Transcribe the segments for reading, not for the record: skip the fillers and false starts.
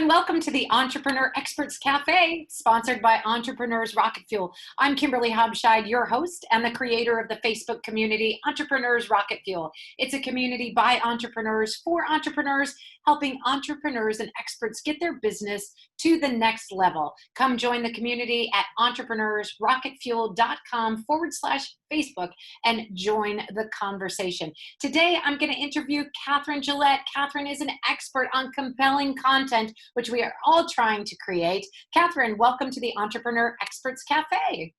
and welcome to the Entrepreneur Experts Cafe, sponsored by Entrepreneurs Rocket Fuel. I'm Kimberly Hobscheid, your host and the creator of the Facebook community, Entrepreneurs Rocket Fuel. It's a community by entrepreneurs for entrepreneurs, helping entrepreneurs and experts get their business to the next level. Come join the community at entrepreneursrocketfuel.com/Facebook and join the conversation. Today, I'm going to interview Kathryn Gillette. Kathryn is an expert on compelling content, which we are all trying to create. Kathryn, welcome to the Entrepreneur Experts Cafe.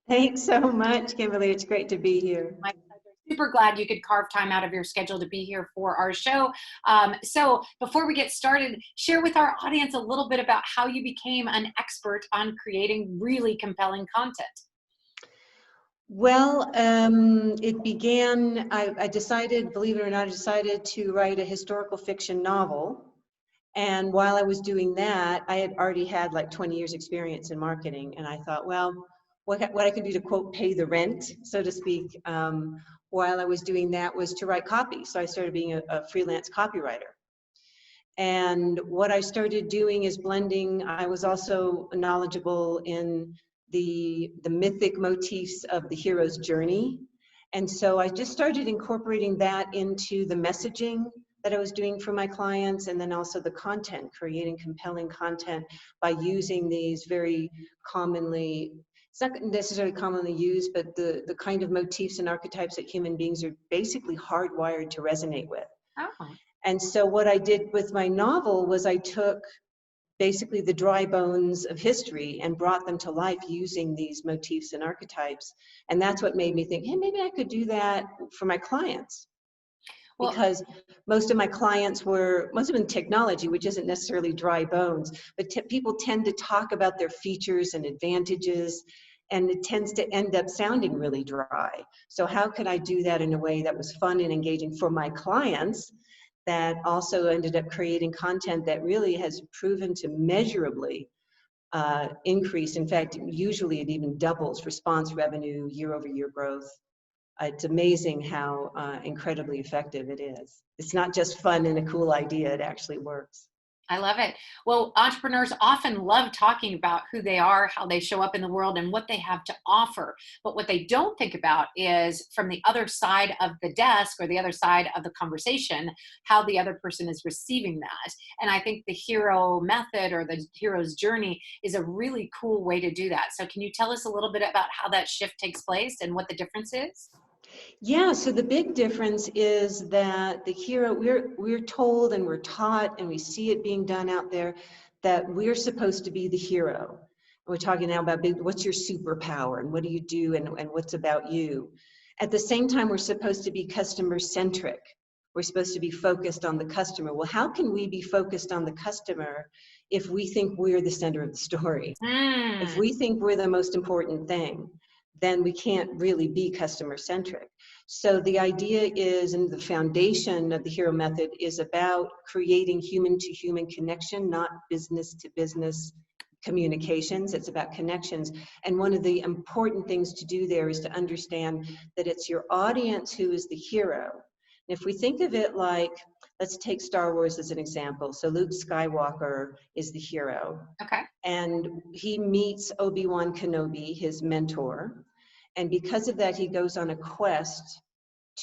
Thanks so much, Kimberly. It's great to be here. My pleasure. Super glad you could carve time out of your schedule to be here for our show. So before we get started, share with our audience a little bit about how you became an expert on creating really compelling content. Well, it began, I decided, believe it or not, I decided to write a historical fiction novel. And while I was doing that, I had already had like 20 years experience in marketing. And I thought, well, what I could do to, quote, pay the rent, so to speak, while I was doing that was to write copy. So I started being a freelance copywriter. And what I started doing is blending. I was also knowledgeable in the mythic motifs of the hero's journey. And so I just started incorporating that into the messaging that I was doing for my clients, and then also the content, creating compelling content by using these very commonly, it's not necessarily commonly used, but the kind of motifs and archetypes that human beings are basically hardwired to resonate with. Oh. And so what I did with my novel was I took basically the dry bones of history and brought them to life using these motifs and archetypes. And that's what made me think, hey, maybe I could do that for my clients. Because most of my clients must have been technology, which isn't necessarily dry bones, but people tend to talk about their features and advantages, and it tends to end up sounding really dry. So how could I do that in a way that was fun and engaging for my clients, that also ended up creating content that really has proven to measurably increase. In fact, usually it even doubles response revenue, year-over-year growth. It's amazing how incredibly effective it is. It's not just fun and a cool idea, it actually works. I love it. Well, entrepreneurs often love talking about who they are, how they show up in the world, and what they have to offer. But what they don't think about is from the other side of the desk or the other side of the conversation, how the other person is receiving that. And I think the hero method or the hero's journey is a really cool way to do that. So can you tell us a little bit about how that shift takes place and what the difference is? Yeah, so the big difference is that the hero, we're told and we're taught and we see it being done out there that we're supposed to be the hero. We're talking now about what's your superpower and what do you do and what's about you. At the same time, we're supposed to be customer centric. We're supposed to be focused on the customer. Well, how can we be focused on the customer if we think we're the center of the story? If we think we're the most important thing, then we can't really be customer centric. So the idea is, and the foundation of the hero method is about creating human to human connection, not business to business communications. It's about connections. And one of the important things to do there is to understand that it's your audience who is the hero. And if we think of it like, let's take Star Wars as an example. So Luke Skywalker is the hero. Okay. And he meets Obi-Wan Kenobi, his mentor. And because of that, he goes on a quest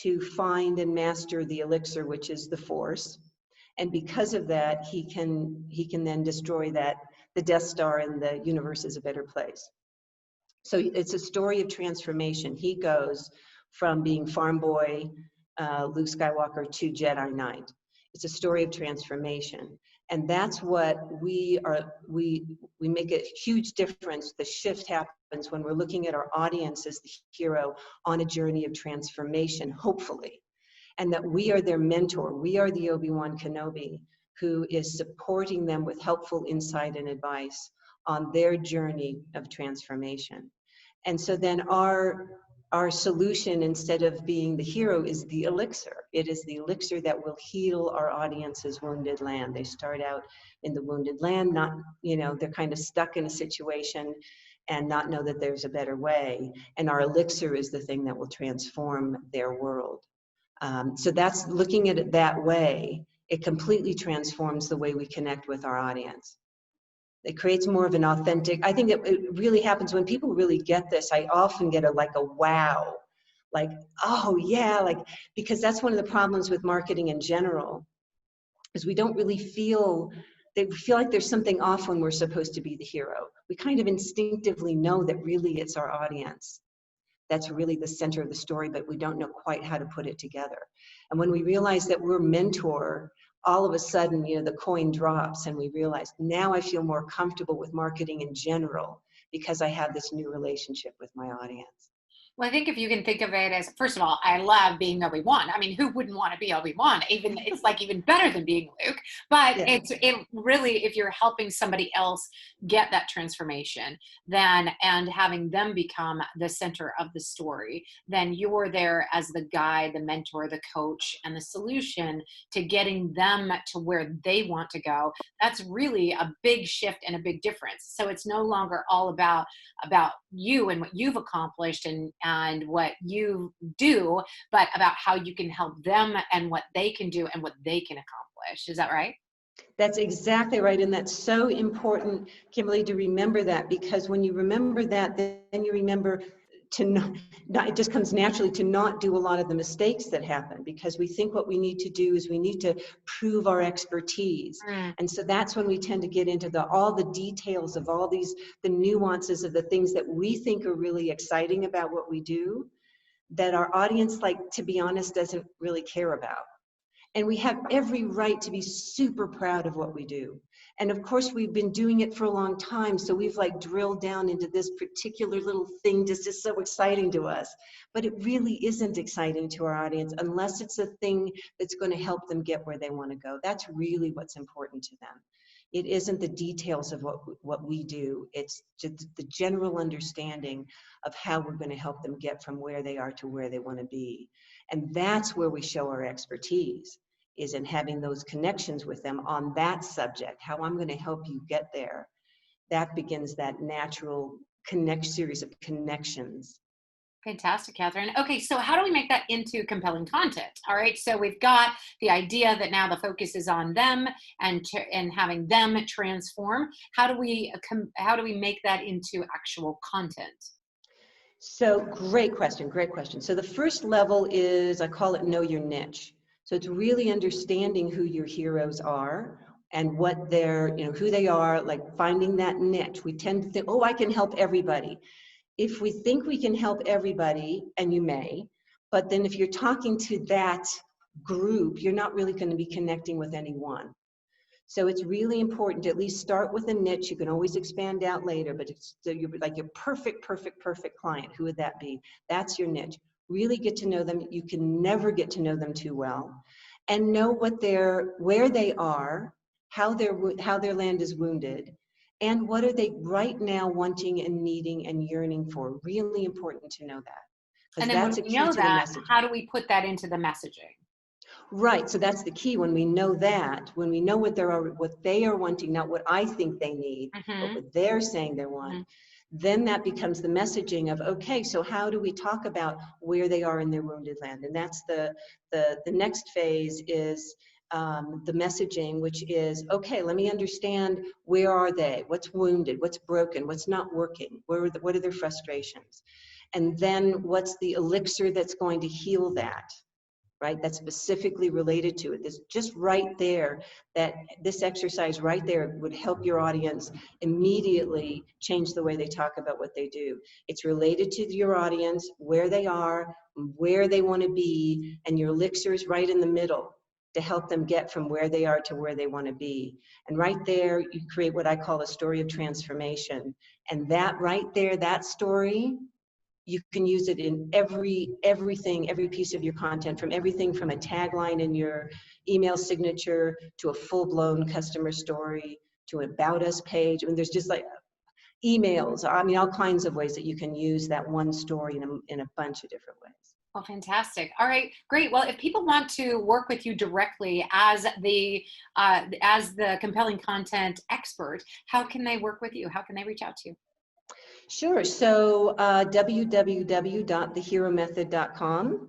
to find and master the elixir, which is the Force. And because of that, he can then destroy the Death Star, and the universe is a better place. So it's a story of transformation. He goes from being farm boy, Luke Skywalker, to Jedi Knight. It's a story of transformation. And that's what we make a huge difference. The shift happens when we're looking at our audience as the hero on a journey of transformation, hopefully. And that we are their mentor. We are the Obi-Wan Kenobi who is supporting them with helpful insight and advice on their journey of transformation. And so then our solution, instead of being the hero, is the elixir. It is the elixir that will heal our audience's wounded land. They start out in the wounded land, they're kind of stuck in a situation and not know that there's a better way. And our elixir is the thing that will transform their world. So that's looking at it that way it completely transforms the way we connect with our audience. It creates more of an authentic, I think it really happens when people really get this. I often get a wow, like, oh yeah, like, because that's one of the problems with marketing in general, is we don't really feel, they feel like there's something off when we're supposed to be the hero. We kind of instinctively know that really it's our audience that's really the center of the story, but we don't know quite how to put it together. And when we realize that we're mentor, all of a sudden, the coin drops and we realize, now I feel more comfortable with marketing in general because I have this new relationship with my audience. Well, I think if you can think of it as, first of all, I love being Obi-Wan. I mean, who wouldn't want to be Obi-Wan? Even it's like even better than being Luke. But Yeah. it really, if you're helping somebody else get that transformation, then and having them become the center of the story, then you're there as the guide, the mentor, the coach, and the solution to getting them to where they want to go. That's really a big shift and a big difference. So it's no longer all about you and what you've accomplished and what you do, but about how you can help them and what they can do and what they can accomplish. Is that right? That's exactly right. And that's so important, Kimberly, to remember that, because when you remember that, then you remember to not, it just comes naturally to not do a lot of the mistakes that happen, because we think what we need to do is we need to prove our expertise. Mm. And so that's when we tend to get into all the details of all these, the nuances of the things that we think are really exciting about what we do, that our audience, like, to be honest, doesn't really care about. And we have every right to be super proud of what we do. And of course, we've been doing it for a long time, so we've like drilled down into this particular little thing that's just so exciting to us. But it really isn't exciting to our audience unless it's a thing that's going to help them get where they want to go. That's really what's important to them. It isn't the details of what we do. It's just the general understanding of how we're going to help them get from where they are to where they want to be. And that's where we show our expertise, is in having those connections with them on that subject, how I'm going to help you get there. That begins that natural series of connections. Fantastic, Kathryn. Okay, so how do we make that into compelling content? All right, so we've got the idea that now the focus is on them and having them transform. How do we make that into actual content? So great question, great question. So the first level is, I call it know your niche. So it's really understanding who your heroes are and what they're, who they are, like finding that niche. We tend to think, oh, I can help everybody. If we think we can help everybody, and you may, but then if you're talking to that group, you're not really going to be connecting with anyone. So it's really important to at least start with a niche. You can always expand out later, but it's you're like your perfect client. Who would that be? That's your niche. Really get to know them. You can never get to know them too well, and know where they are, how their land is wounded, and what are they right now wanting and needing and yearning for. Really important to know that, because And then when that's a we key know to the that, message. how do we put that into the messaging? Right, so that's the key. When we know that, when we know what they are wanting, not what I think they need, but Mm-hmm. what they're saying they want, Mm-hmm. then that becomes the messaging of, okay, so how do we talk about where they are in their wounded land? And that's the next phase is the messaging, which is, okay, let me understand, where are they? What's wounded? What's broken? What's not working? What are their frustrations? And then what's the elixir that's going to heal that? Right, that's specifically related to it. This just right there, that this exercise right there would help your audience immediately change the way they talk about what they do. It's related to your audience, where they are, where they want to be, and your elixir is right in the middle to help them get from where they are to where they want to be. And right there, you create what I call a story of transformation. And that right there, that story, you can use it in everything, every piece of your content, from everything from a tagline in your email signature to a full-blown customer story to an about us page. I mean, there's just like emails. I mean, all kinds of ways that you can use that one story in a bunch of different ways. Well, fantastic. All right, great. Well, if people want to work with you directly as the compelling content expert, how can they work with you? How can they reach out to you? Sure. So www.theheromethod.com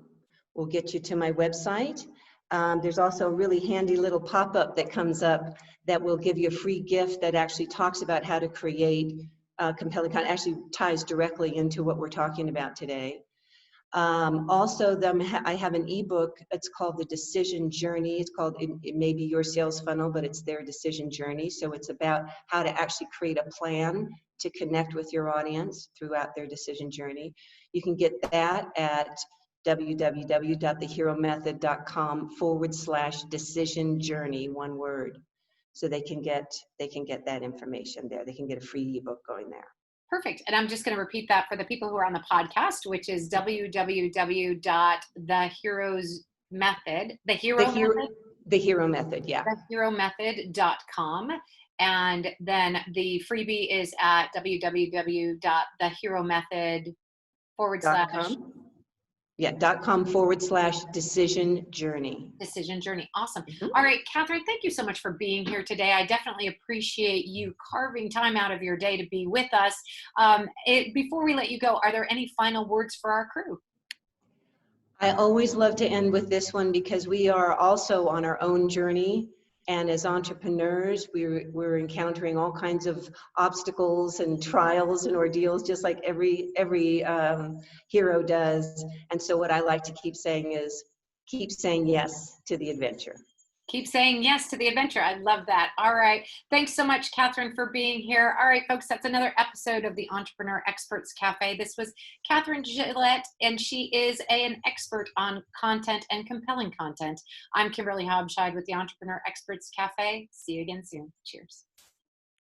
will get you to my website. There's also a really handy little pop-up that comes up that will give you a free gift that actually talks about how to create compelling content, actually ties directly into what we're talking about today. Also, I have an ebook. It's called The Decision Journey. It's called, it may be your sales funnel, but it's their decision journey. So it's about how to actually create a plan to connect with your audience throughout their decision journey. You can get that at www.theheromethod.com/decision journey, one word. So they can get that information there. They can get a free ebook going there. Perfect. And I'm just going to repeat that for the people who are on the podcast, which is www.theheromethod, Yeah. theheromethod.com. And then the freebie is at www.theheromethod .com. Yeah, .com/decision journey. Decision journey. Awesome. Mm-hmm. All right, Kathryn, thank you so much for being here today. I definitely appreciate you carving time out of your day to be with us. Before we let you go, are there any final words for our crew? I always love to end with this one because we are also on our own journey. And as entrepreneurs, we're encountering all kinds of obstacles and trials and ordeals, just like every hero does. And so what I like to keep saying is, keep saying yes to the adventure. Keep saying yes to the adventure. I love that. All right. Thanks so much, Kathryn, for being here. All right, folks, that's another episode of the Entrepreneur Experts Cafe. This was Kathryn Gillette, and she is an expert on content and compelling content. I'm Kimberly Haubscheid with the Entrepreneur Experts Cafe. See you again soon. Cheers.